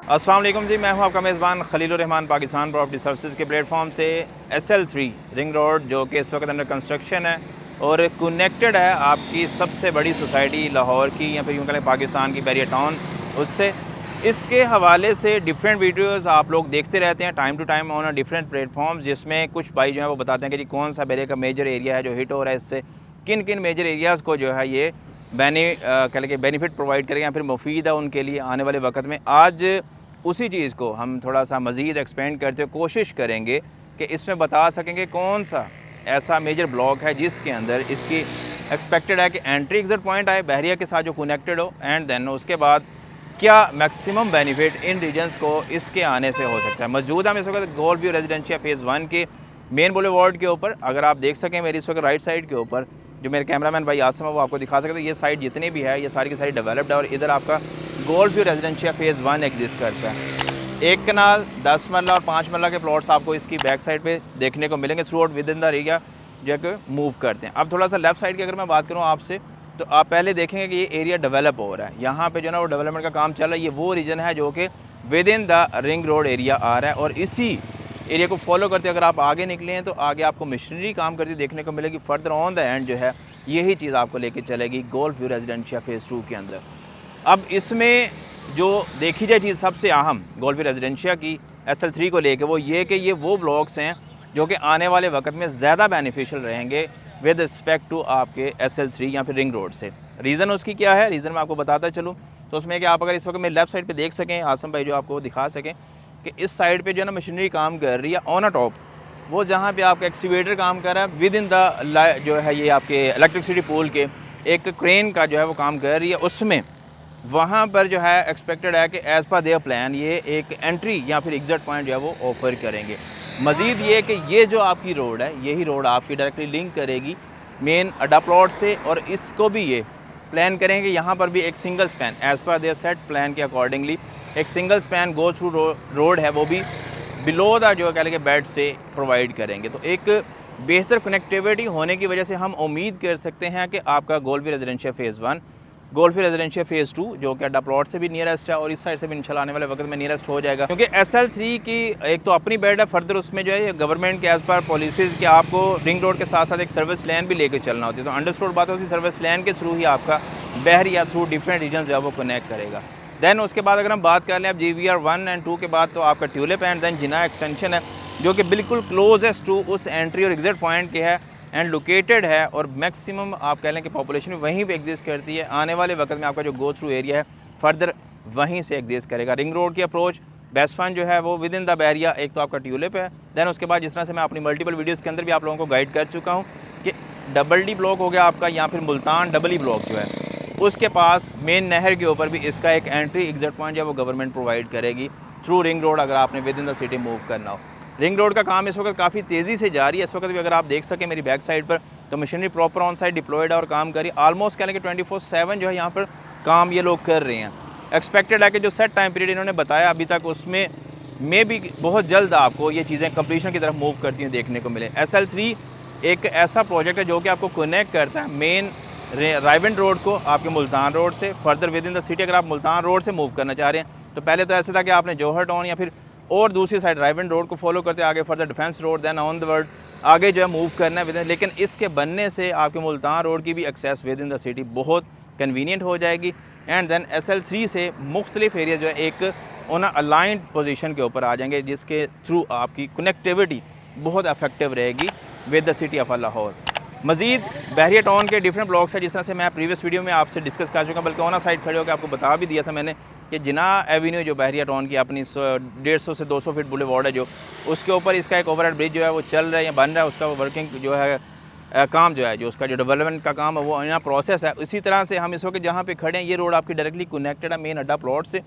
अस्सलाम वालेकुम जी, मैं हूं आपका मेज़बान खलीलुर रहमान पाकिस्तान प्रॉपर्टी सर्विसेज के प्लेटफॉर्म से। SL3 रिंग रोड जो कि इस वक्त अंडर कंस्ट्रक्शन है और कनेक्टेड है आपकी सबसे बड़ी सोसाइटी लाहौर की या फिर यूँ कहें पाकिस्तान की बैरियर टाउन उससे। इसके हवाले से डिफरेंट वीडियोस आप लोग देखते रहते हैं time to time on different platforms, जिसमें कुछ भाई जो है वो बताते हैं कि जी कौन सा बैरियर का मेजर एरिया है जो हिट हो रहा है, इससे किन किन मेजर एरियाज़ को जो है ये कह लें बेनिफिट प्रोवाइड करें या फिर मुफीद है उनके लिए आने वाले वक्त में। आज उसी चीज़ को हम थोड़ा सा मज़ीद एक्सपेंड करते हुए कोशिश करेंगे कि इसमें बता सकेंगे कौन सा ऐसा मेजर ब्लॉक है जिसके अंदर इसकी एक्सपेक्टेड है कि एंट्री एग्जिट पॉइंट आए बहरिया के साथ जो कनेक्टेड हो, एंड देन उसके बाद क्या मैक्सिमम बेनिफिट इन रीजन्स को इसके आने से हो सकता है। मौजूद हम इस वक्त गोल्ड व्यू रेजिडेंशियल फेज़ 1 के मेन बुलेवार्ड के ऊपर। अगर आप देख सकें मेरी इस वक्त राइट साइड के ऊपर जो मेरे कैमरामैन भाई आसम है वो आपको दिखा सकते हैं, ये साइड जितनी भी है ये सारी की सारी डेवलप्ड है और इधर आपका gold view residential phase 1 exist करता है। एक कनाल 10 मरला और 5 मरला के प्लॉट्स आपको इसकी बैक साइड पे देखने को मिलेंगे through out with in the area जो कि मूव करते हैं। अब थोड़ा सा लेफ्ट साइड की अगर मैं बात करूँ आपसे, तो आप पहले देखेंगे कि ये एरिया डेवलप हो रहा है, यहाँ पे जो ना वो डेवलपमेंट का काम चल रहा है। ये वो रीजन है जो कि within the ring road area आ रहा है और इसी एरिया को फॉलो करते अगर आप आगे निकले हैं तो आगे आपको मशीनरी काम करती देखने को मिलेगी। फर्दर ऑन द एंड जो है यही चीज़ आपको लेके चलेगी गोल्ड व्यू रेजिडेंशियल फेज़ 2 के अंदर। अब इसमें जो देखी जाए चीज़ सबसे अहम गोल्ड व्यू रेजिडेंशियल की SL3 को लेके वो ये कि ये वो ब्लॉक्स हैं जो कि आने वाले वक्त में ज़्यादा बेनिफिशियल रहेंगे विद रिस्पेक्ट टू आपके SL3 या फिर रिंग रोड से। रीज़न उसकी क्या है, रीज़न मैं आपको बताता चलूँ तो उसमें कि आप अगर इस वक्त में लेफ़्ट साइड पे देख सकें, आसम भाई जो आपको दिखा सकें कि इस साइड पे जो है ना मशीनरी काम कर रही है ऑन अ टॉप, वो जहाँ पे आपका एक्सीवेटर काम कर रहा है विद इन द जो है ये आपके इलेक्ट्रिसिटी पोल के एक क्रेन का जो है वो काम कर रही है, उसमें वहाँ पर जो है एक्सपेक्टेड है कि एज़ पर देयर प्लान ये एक एंट्री या फिर एग्जिट पॉइंट जो है वो ऑफर करेंगे। मज़ीद ये कि ये जो आपकी रोड है यही रोड आपकी डायरेक्टली लिंक करेगी मेन अड्डा प्लॉट से और इसको भी ये प्लान करेंगे यहाँ पर भी एक single span as per their set plan के अकॉर्डिंगली एक single span go through road है वो भी बिलो द जो कह लेंगे बेड से प्रोवाइड करेंगे। तो एक बेहतर कनेक्टिविटी होने की वजह से हम उम्मीद कर सकते हैं कि आपका gold view residential phase 1 gold view residential phase 2 जो कि अड्डा प्लॉट से भी नियरेस्ट है और इस साइड से भी इंशाल्लाह आने वाले वक्त में नियरेस्ट हो जाएगा, क्योंकि SL3 की एक तो अपनी बेड है, फर्दर उसमें जो है गवर्नमेंट के एज़ पर पॉलिसीज़ कि आपको रिंग रोड के साथ साथ एक सर्विस लाइन भी लेकर चलना होती है। तो अंडरस्टूड बात है उसी सर्विस लाइन के थ्रू ही आपका बहरिया थ्रू डिफरेंट रीजन जो है वो कनेक्ट करेगा। दैन उसके बाद अगर हम बात कर लें अब GVR 1 एंड 2 के बाद तो आपका tulip and then Jinnah extension है जो कि बिल्कुल क्लोजेस्ट टू उस एंट्री और एग्जिट पॉइंट के है एंड लोकेटेड है और मैक्सिमम आप कह लें कि पॉपुलेशन वहीं पे एग्जिस्ट करती है। आने वाले वक्त में आपका जो गो थ्रू एरिया है फर्दर वहीं से एग्जिस्ट करेगा। रिंग रोड की अप्रोच बेस्ट फन जो है वो विद इन द बैरिया एक तो आपका ट्यूलिप है, दैन उसके बाद जिस तरह से मैं अपनी मल्टीपल वीडियोज़ के अंदर भी आप लोगों को गाइड कर चुका हूँ कि डबल ब्लॉक हो गया आपका या फिर मुल्तान डबल ब्लॉक जो है उसके पास मेन नहर के ऊपर भी इसका एक एंट्री एग्जिट पॉइंट जो है वो गवर्नमेंट प्रोवाइड करेगी थ्रू रिंग रोड अगर आपने with in the city move करना हो। रिंग रोड का काम इस वक्त काफ़ी तेज़ी से जारी है। इस वक्त भी अगर आप देख सकें मेरी बैक साइड पर तो machinery proper on side deployed है और काम करी ऑलमोस्ट कह लें कि 24/7 जो है यहाँ पर काम ये लोग कर रहे हैं। एक्सपेक्टेड है कि जो सेट टाइम पीरियड इन्होंने बताया अभी तक उसमें भी बहुत जल्द आपको ये चीज़ें कंप्लीशन की तरफ मूव करती हैं देखने को मिले। SL3 एक ऐसा प्रोजेक्ट है जो कि आपको कनेक्ट करता है मेन रायबंड रोड को आपके मुल्तान रोड से। Further with in the city अगर आप मुल्तान रोड से मूव करना चाह रहे हैं तो पहले तो ऐसा था कि आपने जौहर टाउन या फिर और दूसरी साइड रायबंड रोड को फॉलो करते आगे further defence road then on the word आगे जो है मूव करना है विद इन, लेकिन इसके बनने से आपके मुल्तान रोड की भी access within the city बहुत कन्वीनियंट हो जाएगी एंड देन SL3 से मुख्तलिफ एरिया जो है एक ऑन अलाइंड पोजीशन के ऊपर आ जाएंगे जिसके थ्रू आपकी कनेक्टिविटी बहुत इफेक्टिव रहेगी with the city of Lahore. मज़ीद बहरिया टाउन के डिफरेंट ब्लॉक्स है जिस तरह से मैं प्रीवियस वीडियो में आपसे डिस्कस कर चुका, बल्कि ऑन साइड खड़े होकर आपको बता भी दिया था मैंने कि जिना एवेन्यू जो बहरिया टाउन की अपनी 150 से 200 फीट बुलेवार्ड है जो उसके ऊपर इसका एक ओवरहेड ब्रिज जो है वो चल रहा है या बन रहा है, उसका वर्किंग जो है काम जो है जो उसका जो डेवलपमेंट का काम है वो यहाँ प्रोसेस है। इसी तरह से हम इस वक्त जहाँ पे खड़े हैं ये रोड आपकी डायरेक्टली कनेक्टेड है मेन अड्डा प्लॉट से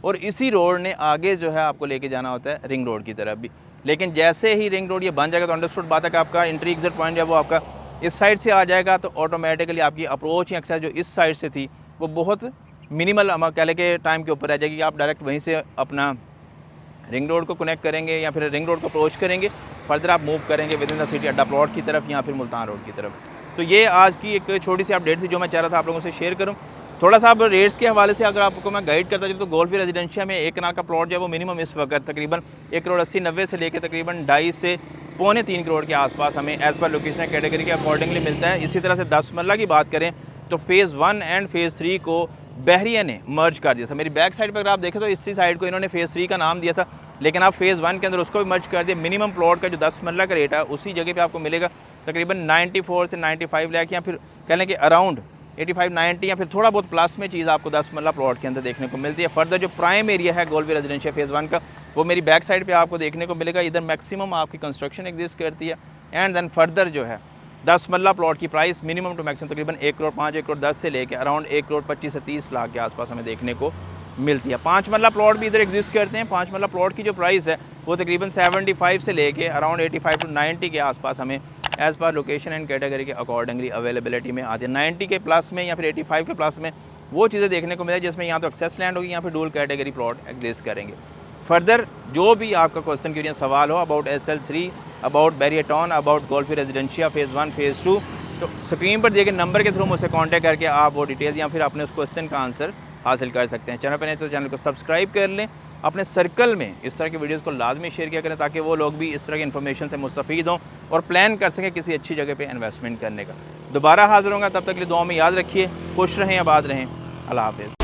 और इसी रोड ने आगे जो है आपको लेके जाना होता है रिंग रोड की तरफ भी। लेकिन जैसे ही रिंग रोड ये बन जाएगा तो अंडरस्टूड बात है कि आपका एंट्री एग्जिट पॉइंट जो है वो आपका इस साइड से आ जाएगा, तो ऑटोमेटिकली आपकी अप्रोच या एक्सेस जो इस साइड से थी वो बहुत मिनिमल कह लें कि टाइम के ऊपर रह जाएगी। आप डायरेक्ट वहीं से अपना रिंग रोड को कनेक्ट करेंगे या फिर रिंग रोड को अप्रोच करेंगे, फर्दर आप मूव करेंगे विद इन द सिटी अड्डा प्लॉट की तरफ या फिर मुल्तान रोड की तरफ। तो ये आज की एक छोटी सी अपडेट थी जो मैं चाह रहा था आप लोगों से शेयर करूं। थोड़ा सा अब रेट्स के हवाले से अगर आपको मैं गाइड करता चलूँ तो गोल्फ रेजिडेंशिया में 1 कनाल का प्लॉट जो है वो मिनिमम इस वक्त तकरीबन 1,80,90 से लेकर तकरीबन 2.5 से पौने 3 करोड़ के आसपास हमें एज़ पर लोकेशन कैटेगरी के अकॉर्डिंगली मिलता है। इसी तरह से 10 मरला की बात करें तो फ़ेज़ 1 एंड फ़ेज़ 3 को बहरिया ने मर्ज कर दिया था। मेरी बैक साइड पर अगर आप देखें तो इसी साइड को इन्होंने फ़ेज़ 3 का नाम दिया था, लेकिन आप फ़ेज़ 1 के अंदर उसको भी मर्ज कर दिया। मिनिमम प्लॉट का जो 10 मरला का रेट है उसी जगह पे आपको मिलेगा तकरीबन 94 से 95 लाख, या फिर कह लें कि अराउंड 85-90 या फिर थोड़ा बहुत प्लस में चीज़ आपको 10 मरला प्लॉट के अंदर देखने को मिलती है। फर्दर जो प्राइम एरिया है गोल्फ रेजिडेंशियल फ़ेज़ 1 का वो मेरी बैक साइड पे आपको देखने को मिलेगा। इधर मैक्सिमम आपकी कंस्ट्रक्शन एग्जिस्ट करती है एंड देन फर्दर जो है 10 मरला प्लॉट की प्राइस मिनिमम टू मैक्सिमम तकरीबन 1 करोड़ 5, 1 करोड़ 10 से लेकर अराउंड 1 करोड़ 25 से 30 लाख के आसपास हमें देखने को मिलती है। 5 मरला प्लॉट भी इधर एग्जिस्ट करते हैं। 5 मरला प्लॉट की जो प्राइस है वो तकरीबन 75 से लेके अराउंड 85 टू 90 के आसपास हमें as per location and category के अकॉर्डिंगली अवेलेबिलिटी में आती है। 90 के प्लस में या फिर 85 के प्लस में वो चीज़ें देखने को मिले जिसमें यहाँ तो एक्सेस लैंड होगी, यहाँ फिर डूल कैटेगरी प्लॉट एग्जिस्ट करेंगे। फर्दर जो भी आपका क्वेश्चन क्वेश्चन सवाल हो about SL3, about barrier town, about golf residencia phase 1 phase 2, तो स्क्रीन पर दिए गए नंबर के थ्रू मुझसे कांटेक्ट करके आप वो डिटेल्स या फिर अपने उस क्वेश्चन का आंसर हासिल कर सकते हैं। चैनल पर नहीं तो चैनल को सब्सक्राइब कर लें। अपने सर्कल में इस तरह की वीडियोस को लाजमी शेयर किया करें ताकि वो लोग भी इस तरह की इन्फॉर्मेशन से मुस्तफ़ीद हों और प्लान कर सकें किसी अच्छी जगह पे इन्वेस्टमेंट करने का। दोबारा हाज़िर होंगे, तब तक के लिए दुआ में याद रखिए। खुश रहें, आबाद रहें। अल्लाह हाफ़िज़।